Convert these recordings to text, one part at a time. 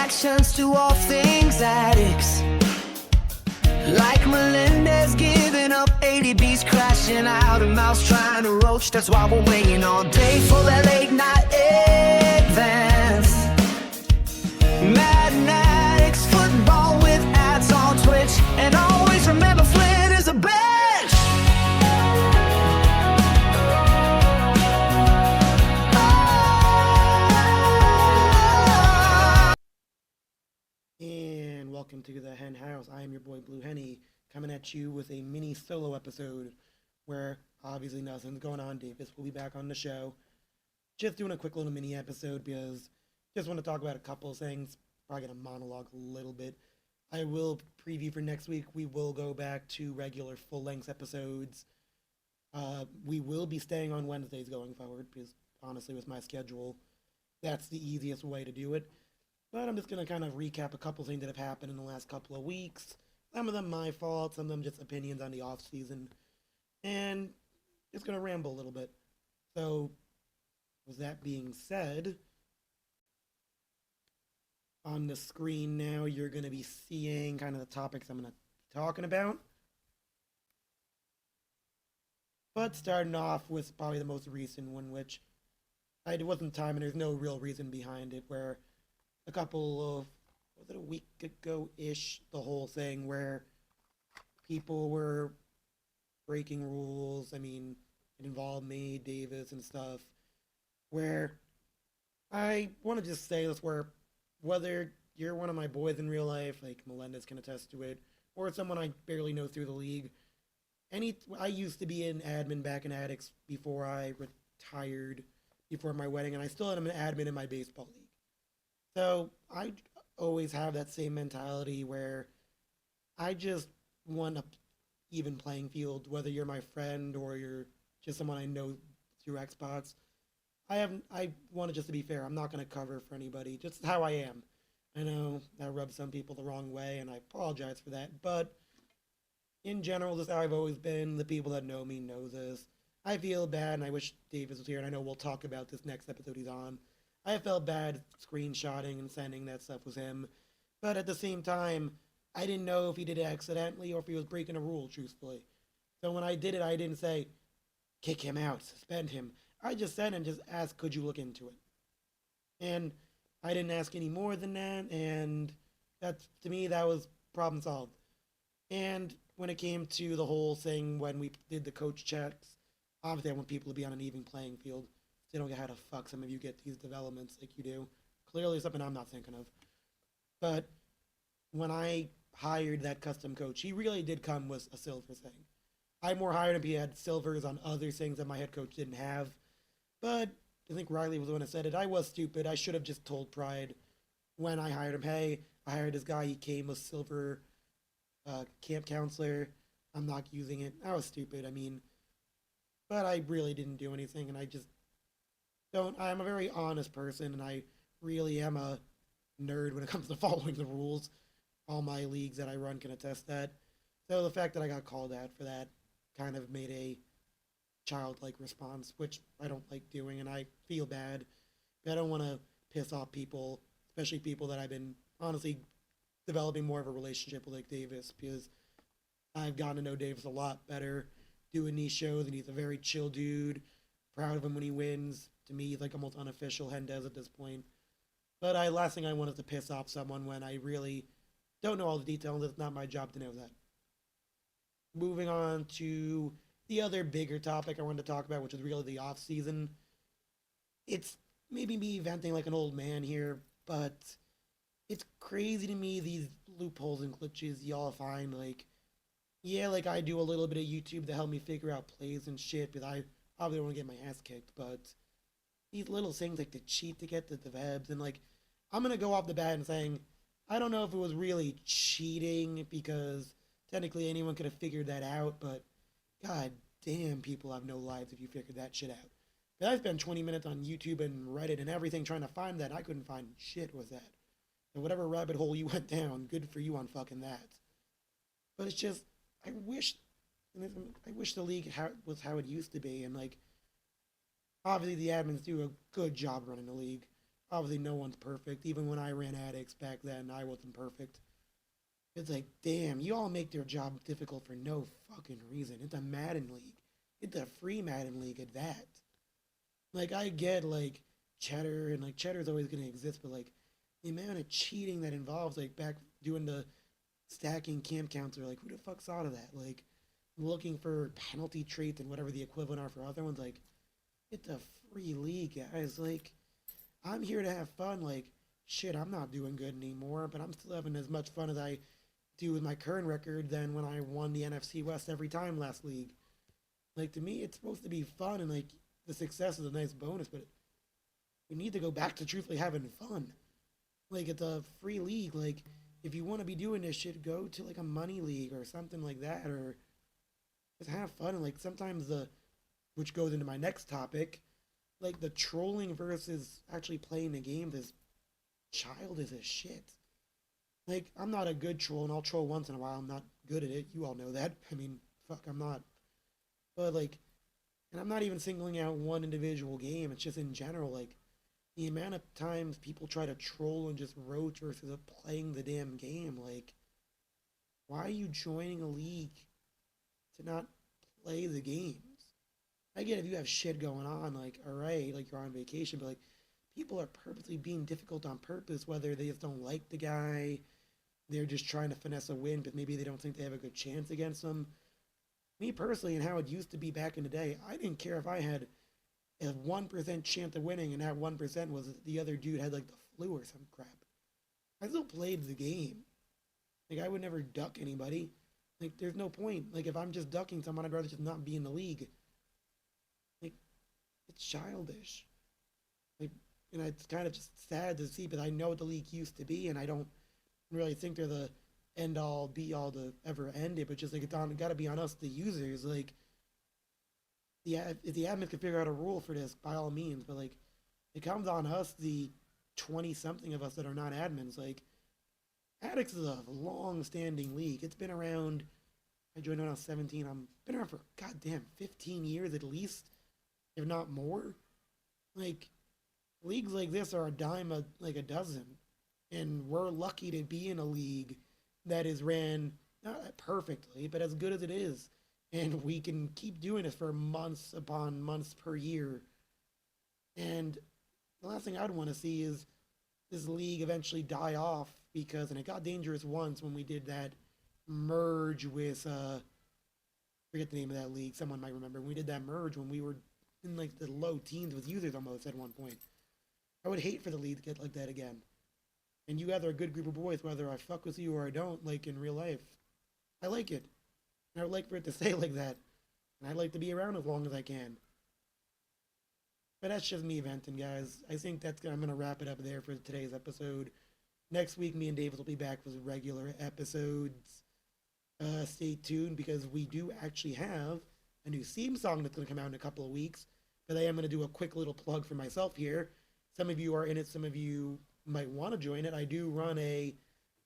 reactions to all things addicts. Like Melendez giving up, ADB's crashing out, a mouse trying to roach. That's why we're waiting all day for that late night advance. Madden addicts, football with ads on Twitch, and always remember Flint is a bench. And welcome to the Hen House. I am your boy Blue Henny, coming at you with a mini solo episode where obviously nothing's going on. Davis will be back on the show. Just doing a quick little mini episode because just want to talk about a couple of things. Probably gonna monologue a little bit. I will preview for next week. We will go back to regular full-length episodes. We will be staying on Wednesdays going forward because honestly with my schedule, that's the easiest way to do it. But I'm just going to kind of recap a couple things that have happened in the last couple of weeks. Some of them my fault, some of them just opinions on the off season. And just going to ramble a little bit. So, with that being said, on the screen now you're going to be seeing kind of the topics I'm going to be talking about. But starting off with probably the most recent one, which I wasn't timing, there's no real reason behind it, where a couple of, was it a week ago-ish, the whole thing where people were breaking rules. I mean, it involved me, Davis, and stuff, where I want to just say this, where whether you're one of my boys in real life, like Melendez can attest to it, or someone I barely know through the league, I used to be an admin back in Addicts before I retired, before my wedding, and I still am an admin in my baseball league. So I always have that same mentality where I just want an even playing field, whether you're my friend or you're just someone I know through Xbox. I want it just to be fair. I'm not going to cover for anybody, just how I am. I know that rubs some people the wrong way, and I apologize for that. But in general, this is how I've always been. The people that know me know this. I feel bad, and I wish Davis was here, and I know we'll talk about this next episode he's on. I felt bad screenshotting and sending that stuff with him. But at the same time, I didn't know if he did it accidentally or if he was breaking a rule, truthfully. So when I did it, I didn't say, kick him out, suspend him. I just said and just asked, could you look into it? And I didn't ask any more than that, and that's, to me, that was problem solved. And when it came to the whole thing, when we did the coach checks, obviously I want people to be on an even playing field. They don't get how the fuck some of you get these developments like you do. Clearly something I'm not thinking of. But when I hired that custom coach, he really did come with a silver thing. I more hired him, he had silvers on other things that my head coach didn't have. But I think Riley was the one that said it. I was stupid. I should have just told Pride when I hired him, hey, I hired this guy, he came with silver camp counselor. I'm not using it. I was stupid, I mean. But I really didn't do anything, and I just I'm a very honest person, and I really am a nerd when it comes to following the rules. All my leagues that I run can attest that. So the fact that I got called out for that kind of made a childlike response, which I don't like doing, and I feel bad. But I don't want to piss off people, especially people that I've been honestly developing more of a relationship with, like Davis, because I've gotten to know Davis a lot better doing these shows, and he's a very chill dude. Proud of him when he wins. To me, he's like almost unofficial Hendez at this point. But last thing I want is to piss off someone when I really don't know all the details. It's not my job to know that. Moving on to the other bigger topic I wanted to talk about, which is really the off season. It's maybe me venting like an old man here, but it's crazy to me these loopholes and glitches y'all find. Like, yeah, like I do a little bit of YouTube to help me figure out plays and shit, because I obviously don't want to get my ass kicked, but these little things like to cheat to get to the webs, and like, I'm going to go off the bat and saying, I don't know if it was really cheating, because technically anyone could have figured that out, but god damn, people have no lives if you figured that shit out. But I spent 20 minutes on YouTube and Reddit and everything trying to find that. I couldn't find shit with that. So whatever rabbit hole you went down, good for you on fucking that. But it's just, I wish the league was how it used to be, and like, obviously the admins do a good job running the league. obviously no one's perfect. Even when I ran addicts back then, I wasn't perfect. It's like, damn, you all make their job difficult for no fucking reason. It's a Madden league. It's a free Madden league at that. Like, I get, like, cheddar, and, like, cheddar's always going to exist, but, like, the amount of cheating that involves, like, back doing the stacking camp counts, are like, who the fuck thought of that? Like, looking for penalty traits and whatever the equivalent are for other ones, like, it's a free league, guys. Like, I'm here to have fun. Like, shit, I'm not doing good anymore, but I'm still having as much fun as I do with my current record than when I won the NFC West every time last league. Like, to me, it's supposed to be fun, and, like, the success is a nice bonus, but we need to go back to truthfully having fun. Like, it's a free league. Like, if you want to be doing this shit, go to, like, a money league or something like that, or just have fun. And, like, sometimes which goes into my next topic, like, the trolling versus actually playing the game is childish as shit. Like, I'm not a good troll, and I'll troll once in a while. I'm not good at it. You all know that. I mean, fuck, I'm not. But, like, and I'm not even singling out one individual game. It's just in general, like, the amount of times people try to troll and just roach versus playing the damn game. Like, why are you joining a league to not play the games? I get if you have shit going on, like, alright, like, you're on vacation, but, like, people are purposely being difficult on purpose, whether they just don't like the guy, they're just trying to finesse a win, but maybe they don't think they have a good chance against them. Me personally, and how it used to be back in the day, I didn't care if I had a 1% chance of winning, and that 1% was the other dude had, like, the flu or some crap. I still played the game. Like, I would never duck anybody. Like, there's no point. Like, if I'm just ducking someone, I'd rather just not be in the league. Like, it's childish. Like, and it's kind of just sad to see, but I know what the league used to be, and I don't really think they're the end-all, be-all to ever end it, but just, like, it's got to be on us, the users. Like, if the admins can figure out a rule for this, by all means, but, like, it comes on us, the 20-something of us that are not admins. Like, Addicts is a long-standing league. It's been around, I joined when I was 17, been around for, goddamn, 15 years at least, if not more. Like, leagues like this are a dime a dozen, and we're lucky to be in a league that is ran, not perfectly, but as good as it is. And we can keep doing this for months upon months per year. And the last thing I'd want to see is this league eventually die off because, and it got dangerous once when we did that merge with, forget the name of that league, someone might remember. We did that merge when we were in, like, the low teens with users almost at one point. I would hate for the league to get like that again. And you guys are a good group of boys, whether I fuck with you or I don't, like, in real life. I like it. And I would like for it to stay like that. And I'd like to be around as long as I can. But that's just me venting, guys. I think I'm going to wrap it up there for today's episode. Next week, me and Davis will be back with regular episodes. Stay tuned, because we do actually have a new theme song that's going to come out in a couple of weeks. But I am going to do a quick little plug for myself here. Some of you are in it, some of you might want to join it. I do run a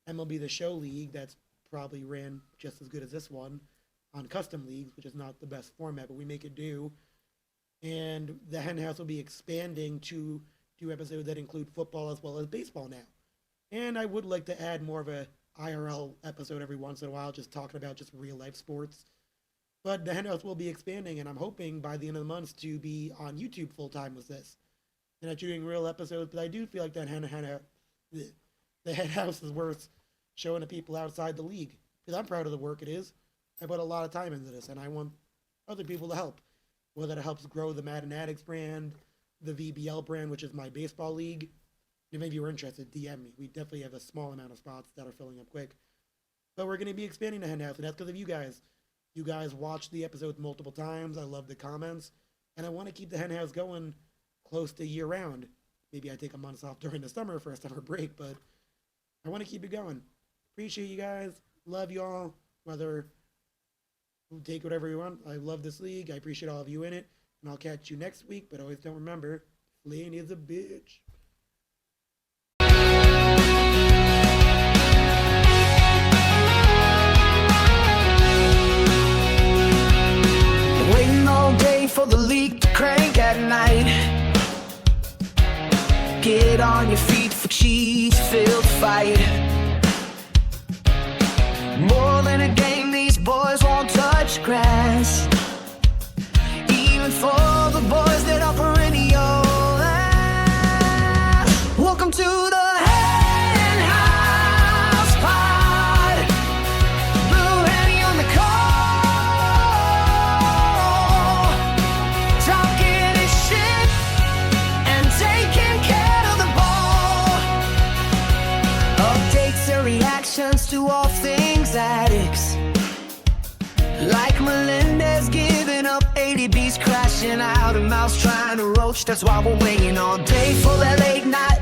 MLB The Show league that's probably ran just as good as this one on custom leagues, which is not the best format, but we make it do. And the Hen House will be expanding to do episodes that include football as well as baseball now. And I would like to add more of a IRL episode every once in a while, just talking about just real life sports. But the Hen House will be expanding, and I'm hoping by the end of the month to be on YouTube full time with this. And not doing real episodes, but I do feel like the Hen House is worth showing to people outside the league. Because I'm proud of the work it is. I put a lot of time into this, and I want other people to help. Whether it helps grow the Madden Addicts brand, the VBL brand, which is my baseball league. If any of you are interested, DM me. We definitely have a small amount of spots that are filling up quick. But we're going to be expanding the Hen House, and that's because of you guys. You guys watch the episodes multiple times. I love the comments. And I want to keep the Hen House going close to year-round. Maybe I take a month off during the summer for a summer break, but I want to keep it going. Appreciate you guys. Love y'all. Whether you take whatever you want. I love this league. I appreciate all of you in it. And I'll catch you next week, but always don't remember, Flynn is a bitch. Waiting all day for the leak to crank at night. Get get on your feet for cheese-filled fight. More than a game, these boys won't touch grass, even for the boys that are perennial. Welcome to the Hen House Pod. Blue Henny on the call, talking his shit and taking care of the ball. Updates and reactions to all things addicts, like Melendez giving up 80 beats, crashing out, a mouse trying to roach. That's why we're waiting all day for that late night